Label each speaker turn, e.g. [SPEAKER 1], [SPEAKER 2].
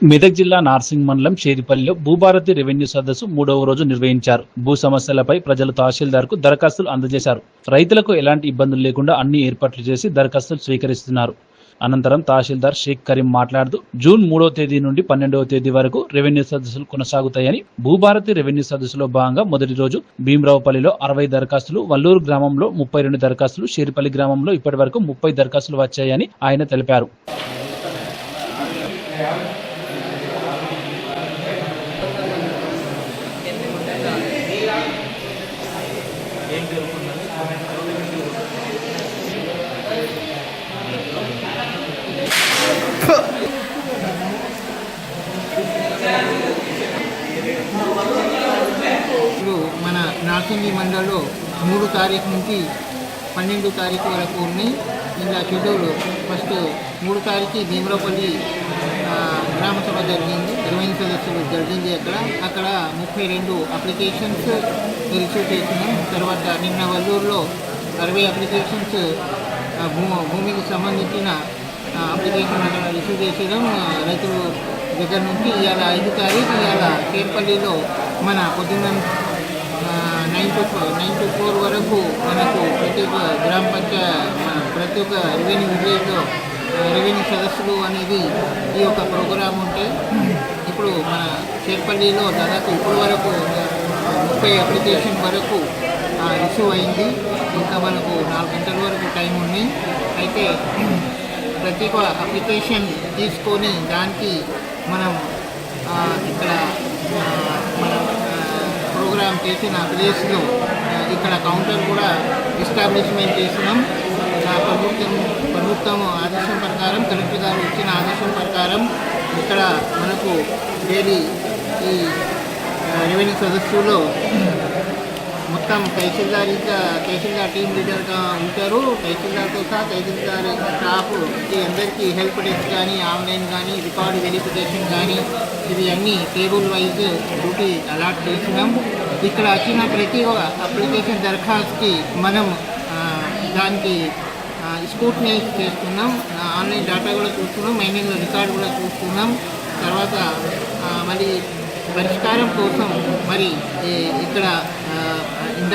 [SPEAKER 1] మెదక్ జిల్లా నార్సింగ్ మండలం షేరిపల్లిలో భూభారతి రెవెన్యూ సదస్సు 3వ రోజు నిర్వహించారు. భూ సమస్యలపై ప్రజలు తహసీల్దార్కు దరఖాస్తులు అందజేశారు. రైతులకు ఎలాంటి ఇబ్బందులు లేకుండా అన్ని ఏర్పాట్లు చేసి దరఖాస్తులు స్వీకరిస్తున్నారు. అనంతరం తహసీల్దార్ షేక్ కరీం మాట్లాడుతూ జూన్ 3వ తేదీ నుండి 12వ తేదీ వరకు రెవెన్యూ సదస్సులు కొనసాగుతాయని, భూభారతి రెవెన్యూ సదస్సులో భాగంగా మొదటి రోజు భీమరావుపల్లిలో 60 దరఖాస్తులు, వల్లూరు గ్రామంలో 32 దరఖాస్తులు, షేరిపల్లి గ్రామంలో ఇప్పటి వరకు 30 దరఖాస్తులు వచ్చాయని ఆయన తెలిపారు.
[SPEAKER 2] ఇప్పుడు మన నార్సింగి మండలంలో 3 తారీఖు నుంచి 12 తారీఖు వరకు ఉన్నాయి. ఇలా షెడ్యూల్ ఫస్ట్ 3 తారీఖు భీమరావుపల్లి గ్రామ సభ జరిగింది, రెవెన్యూ సదస్సులు జరిగింది. అక్కడ 32 అప్లికేషన్స్ రిసీవ్ చేసినాం. తర్వాత నిన్న వల్లూరులో 60 అప్లికేషన్స్ భూమికి సంబంధించిన అప్లికేషన్ అక్కడ రిసీవ్ చేసేయడం రైతుల దగ్గర నుంచి. ఇవాళ 5 తారీఖు ఇవాళ షేర్పల్లిలో మన పొద్దున్న 9 to 4 వరకు మనకు ప్రతి ఒక్క గ్రామ పంచాయతీ ప్రతి ఒక్క రెవెన్యూ విలేజ్లో రెవెన్యూ సదస్సులు అనేది ఈ యొక్క ప్రోగ్రాం ఉంటే, ఇప్పుడు మన షేర్పల్లిలో దాదాపు ఇప్పుడు వరకు 30 అప్లికేషన్ వరకు రిసీవ్ అయింది. ఇంకా మనకు 4 గంటల వరకు టైం ఉంది. అయితే ప్రతి ఒక్క అప్లికేషన్ తీసుకొని దానికి మనం ఇక్కడ మనం ప్రోగ్రామ్ చేసిన ప్లేస్లో ఇక్కడ కౌంటర్ కూడా ఎస్టాబ్లిష్మెంట్ చేసినాం. ప్రభుత్వం ఆదేశం ప్రకారం, కలెక్టర్ గారు ఇచ్చిన ఆదేశం ప్రకారం ఇక్కడ మనకు డైలీ ఈ రెవెన్యూ సదస్సులో మొత్తం తహసీల్దార్ టీం లీడర్గా ఉంటారు. తహసీల్దార్తో సహా తహసీల్దార్ స్టాఫ్ అందరికీ హెల్ప్ డెస్క్ కానీ, ఆన్లైన్ కానీ, రికార్డు వెరిఫికేషన్ కానీ, ఇవి అన్నీ టేబుల్ వైజ్ డ్యూటీ అలాట్ చేసినాం. ఇక్కడ వచ్చిన ప్రతి అప్లికేషన్ దరఖాస్తుకి మనం దానికి స్క్రూటినైజ్ చేస్తున్నాం. ఆన్లైన్ డేటా కూడా చూస్తున్నాం, మైనింగ్ రికార్డు కూడా చూస్తున్నాం. తర్వాత మళ్ళీ పరిష్కారం కోసం మరి ఇక్కడ